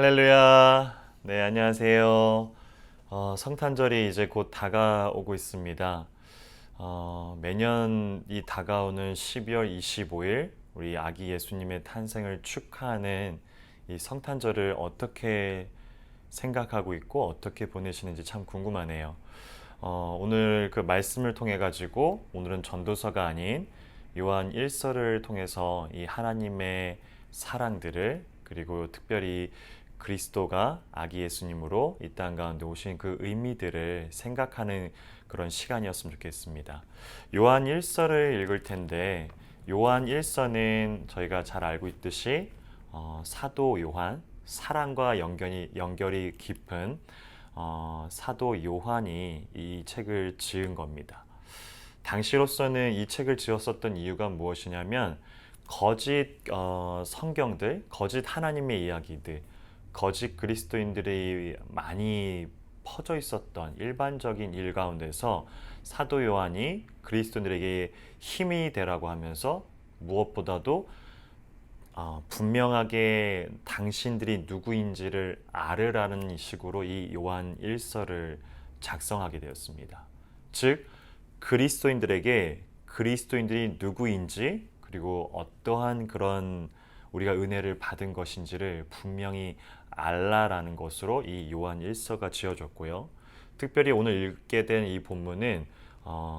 할렐루야. 네, 안녕하세요. 성탄절이 이제 곧 다가오고 있습니다. 매년 이 다가오는 12월 25일 우리 아기 예수님의 탄생을 축하하는 이 성탄절을 어떻게 생각하고 있고 어떻게 보내시는지 참 궁금하네요. 오늘 그 말씀을 통해 가지고 오늘은 전도서가 아닌 요한 1서를 통해서 이 하나님의 사랑들을 그리고 특별히 그리스도가 아기 예수님으로 이 땅 가운데 오신 그 의미들을 생각하는 그런 시간이었으면 좋겠습니다. 요한 1서를 읽을 텐데 요한 1서는 저희가 잘 알고 있듯이 사도 요한, 사랑과 연결이 깊은 사도 요한이 이 책을 지은 겁니다. 당시로서는 이 책을 지었었던 이유가 무엇이냐면 거짓 성경들, 거짓 하나님의 이야기들, 거짓 그리스도인들이 많이 퍼져 있었던 일반적인 일 가운데서 사도 요한이 그리스도인들에게 힘이 되라고 하면서 무엇보다도 분명하게 당신들이 누구인지를 알으라는 식으로 이 요한 1서를 작성하게 되었습니다. 즉 그리스도인들에게 그리스도인들이 누구인지 그리고 어떠한 그런 우리가 은혜를 받은 것인지를 분명히 알라라는 것으로 이 요한 1서가 지어졌고요. 특별히 오늘 읽게 된 이 본문은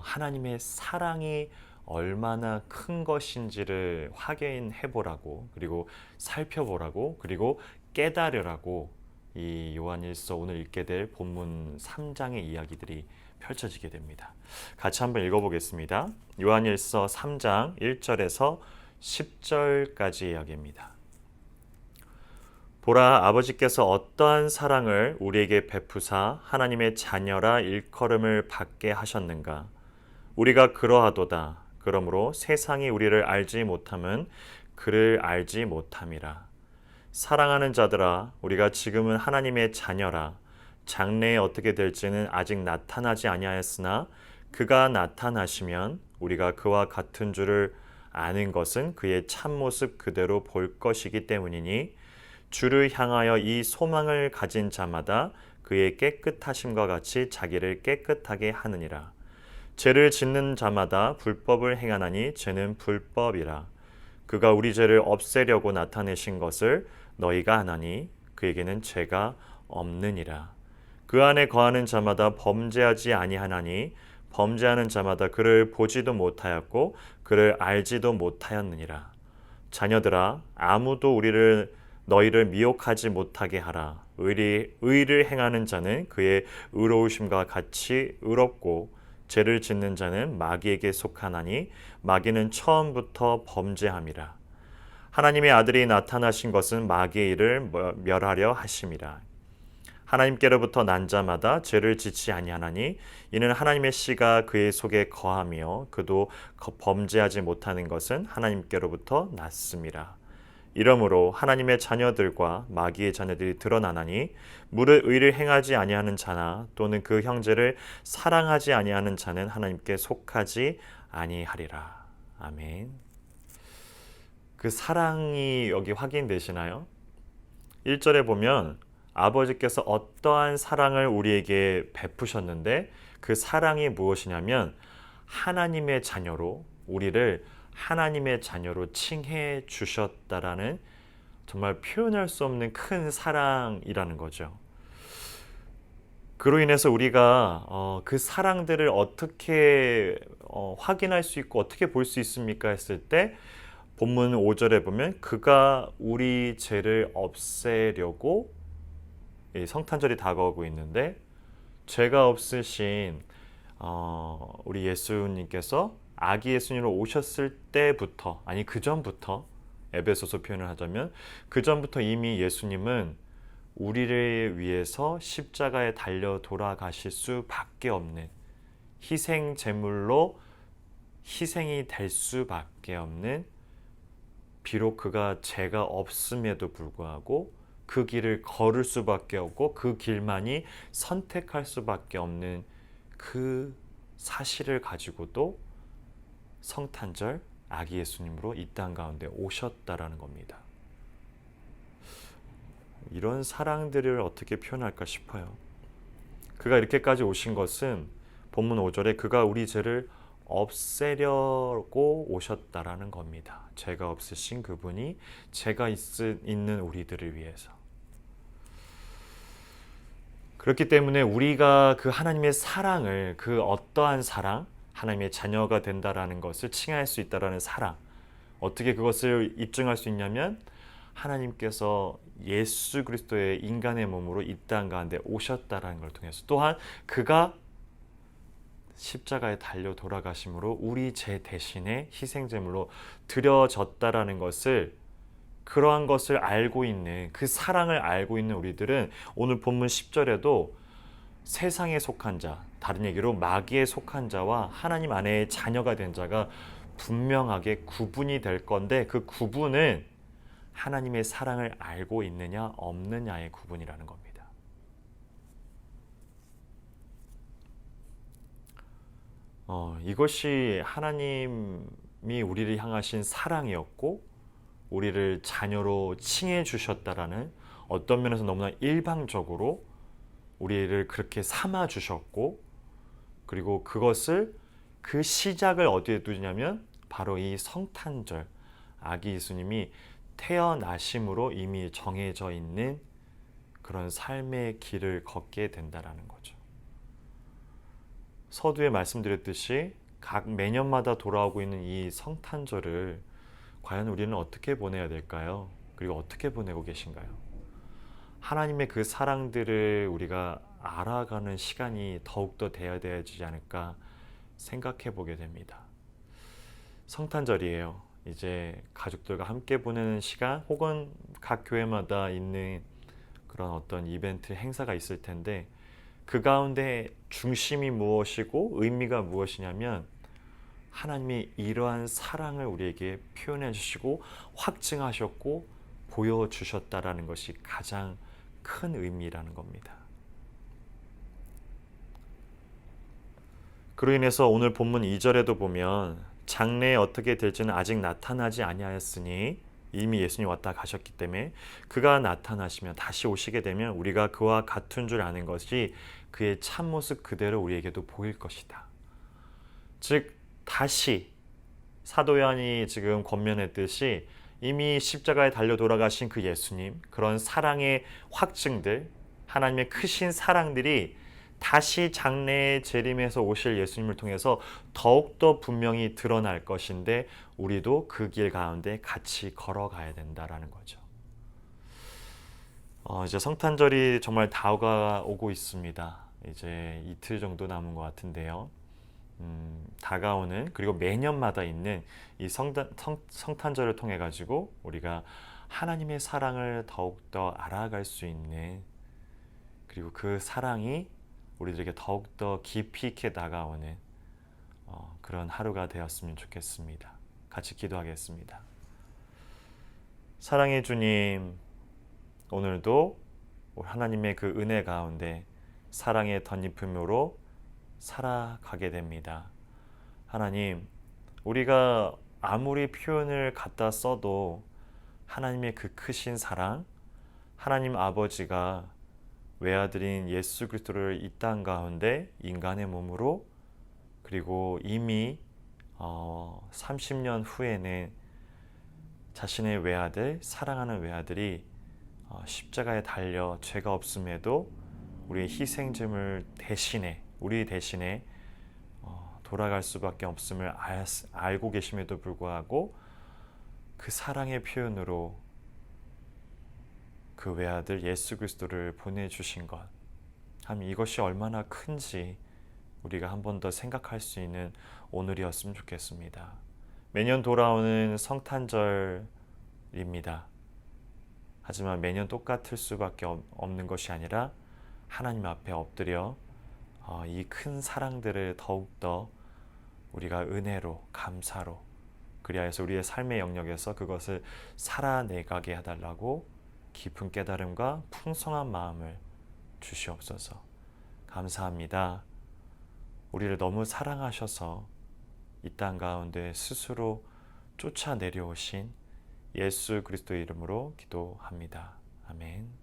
하나님의 사랑이 얼마나 큰 것인지를 확인해 보라고 그리고 살펴보라고 그리고 깨달으라고 이 요한일서 오늘 읽게 될 본문 3장의 이야기들이 펼쳐지게 됩니다. 같이 한번 읽어보겠습니다. 요한일서 3장 1절에서 10절까지 이야기입니다. 보라, 아버지께서 어떠한 사랑을 우리에게 베푸사 하나님의 자녀라 일컬음을 받게 하셨는가. 우리가 그러하도다. 그러므로 세상이 우리를 알지 못함은 그를 알지 못함이라. 사랑하는 자들아, 우리가 지금은 하나님의 자녀라. 장래에 어떻게 될지는 아직 나타나지 아니하였으나 그가 나타나시면 우리가 그와 같은 줄을 아는 것은 그의 참모습 그대로 볼 것이기 때문이니 주를 향하여 이 소망을 가진 자마다 그의 깨끗하심과 같이 자기를 깨끗하게 하느니라. 죄를 짓는 자마다 불법을 행하나니 죄는 불법이라. 그가 우리 죄를 없애려고 나타내신 것을 너희가 아나니 그에게는 죄가 없느니라. 그 안에 거하는 자마다 범죄하지 아니하나니 범죄하는 자마다 그를 보지도 못하였고 그를 알지도 못하였느니라. 자녀들아, 아무도 너희를 미혹하지 못하게 하라. 의를 행하는 자는 그의 의로우심과 같이 의롭고 죄를 짓는 자는 마귀에게 속하나니 마귀는 처음부터 범죄함이라. 하나님의 아들이 나타나신 것은 마귀의 일을 멸하려 하심이라. 하나님께로부터 난 자마다 죄를 짓지 아니하나니 이는 하나님의 씨가 그의 속에 거하며 그도 범죄하지 못하는 것은 하나님께로부터 났음이라. 이러므로 하나님의 자녀들과 마귀의 자녀들이 드러나나니 무릇 의를 행하지 아니하는 자나 또는 그 형제를 사랑하지 아니하는 자는 하나님께 속하지 아니하리라. 아멘. 그 사랑이 여기 확인되시나요? 1절에 보면 아버지께서 어떠한 사랑을 우리에게 베푸셨는데 그 사랑이 무엇이냐면 하나님의 자녀로 우리를 하나님의 자녀로 칭해 주셨다라는 정말 표현할 수 없는 큰 사랑이라는 거죠. 그로 인해서 우리가 그 사랑들을 어떻게 확인할 수 있고 어떻게 볼 수 있습니까 했을 때 본문 5절에 보면 그가 우리 죄를 없애려고 성탄절이 다가오고 있는데 죄가 없으신 우리 예수님께서 아기 예수님으로 오셨을 때부터 아니 그 전부터 에베소서 표현을 하자면 그 전부터 이미 예수님은 우리를 위해서 십자가에 달려 돌아가실 수밖에 없는 희생 제물로 희생이 될 수밖에 없는 비록 그가 죄가 없음에도 불구하고 그 길을 걸을 수밖에 없고 그 길만이 선택할 수밖에 없는 그 사실을 가지고도 성탄절 아기 예수님으로 이 땅 가운데 오셨다라는 겁니다. 이런 사랑들을 어떻게 표현할까 싶어요. 그가 이렇게까지 오신 것은 본문 5절에 그가 우리 죄를 없애려고 오셨다라는 겁니다. 죄가 없으신 그분이 죄가 있는 우리들을 위해서. 그렇기 때문에 우리가 그 하나님의 사랑을, 그 어떠한 사랑, 하나님의 자녀가 된다라는 것을 칭할 수 있다라는 사랑, 어떻게 그것을 입증할 수 있냐면 하나님께서 예수 그리스도의 인간의 몸으로 이 땅 가운데 오셨다라는 걸 통해서, 또한 그가 십자가에 달려 돌아가심으로 우리 죄 대신에 희생제물로 드려졌다라는 것을, 그러한 것을 알고 있는, 그 사랑을 알고 있는 우리들은 오늘 본문 10절에도 세상에 속한 자, 다른 얘기로 마귀에 속한 자와 하나님 안에 자녀가 된 자가 분명하게 구분이 될 건데, 그 구분은 하나님의 사랑을 알고 있느냐 없느냐의 구분이라는 겁니다. 이것이 하나님이 우리를 향하신 사랑이었고 우리를 자녀로 칭해 주셨다라는, 어떤 면에서 너무나 일방적으로 우리를 그렇게 삼아 주셨고, 그리고 그것을, 그 시작을 어디에 두냐면 바로 이 성탄절, 아기 예수님이 태어나심으로 이미 정해져 있는 그런 삶의 길을 걷게 된다라는 거죠. 서두에 말씀드렸듯이 각 매년마다 돌아오고 있는 이 성탄절을 과연 우리는 어떻게 보내야 될까요? 그리고 어떻게 보내고 계신가요? 하나님의 그 사랑들을 우리가 알아가는 시간이 더욱더 돼야 되지 않을까 생각해 보게 됩니다. 성탄절이에요. 이제 가족들과 함께 보내는 시간, 혹은 각 교회마다 있는 그런 어떤 이벤트, 행사가 있을 텐데, 그 가운데 중심이 무엇이고 의미가 무엇이냐면 하나님이 이러한 사랑을 우리에게 표현해 주시고 확증하셨고 보여주셨다라는 것이 가장 큰 의미라는 겁니다. 그로 인해서 오늘 본문 2절에도 보면 장래에 어떻게 될지는 아직 나타나지 아니하였으니, 이미 예수님이 왔다 가셨기 때문에 그가 나타나시면, 다시 오시게 되면 우리가 그와 같은 줄 아는 것이 그의 참모습 그대로 우리에게도 보일 것이다. 즉 다시 사도 요한이 지금 권면했듯이 이미 십자가에 달려 돌아가신 그 예수님, 그런 사랑의 확증들, 하나님의 크신 사랑들이 다시 장래의 재림에서 오실 예수님을 통해서 더욱더 분명히 드러날 것인데, 우리도 그 길 가운데 같이 걸어가야 된다라는 거죠. 이제 성탄절이 정말 다가오고 있습니다. 이제 이틀 정도 남은 것 같은데요. 다가오는, 그리고 매년마다 있는 이 성탄절을 통해 가지고 우리가 하나님의 사랑을 더욱더 알아갈 수 있는, 그리고 그 사랑이 우리들에게 더욱더 깊이 있게 다가오는 그런 하루가 되었으면 좋겠습니다. 같이 기도하겠습니다. 사랑의 주님, 오늘도 하나님의 그 은혜 가운데 사랑의 덧입힘으로 살아가게 됩니다. 하나님, 우리가 아무리 표현을 갖다 써도 하나님의 그 크신 사랑, 하나님 아버지가 외아들인 예수 그리스도를 이 땅 가운데 인간의 몸으로, 그리고 이미 30년 후에는 자신의 외아들, 사랑하는 외아들이 십자가에 달려 죄가 없음에도 우리의 희생제물 대신에, 우리 대신에 돌아갈 수밖에 없음을 알고 계심에도 불구하고 그 사랑의 표현으로 그 외아들 예수 그리스도를 보내주신 것, 참 이것이 얼마나 큰지 우리가 한 번 더 생각할 수 있는 오늘이었으면 좋겠습니다. 매년 돌아오는 성탄절입니다. 하지만 매년 똑같을 수밖에 없는 것이 아니라 하나님 앞에 엎드려 이 큰 사랑들을 더욱더 우리가 은혜로, 감사로, 그리하여서 우리의 삶의 영역에서 그것을 살아내가게 해달라고 깊은 깨달음과 풍성한 마음을 주시옵소서. 감사합니다. 우리를 너무 사랑하셔서 이 땅 가운데 스스로 쫓아내려오신 예수 그리스도의 이름으로 기도합니다. 아멘.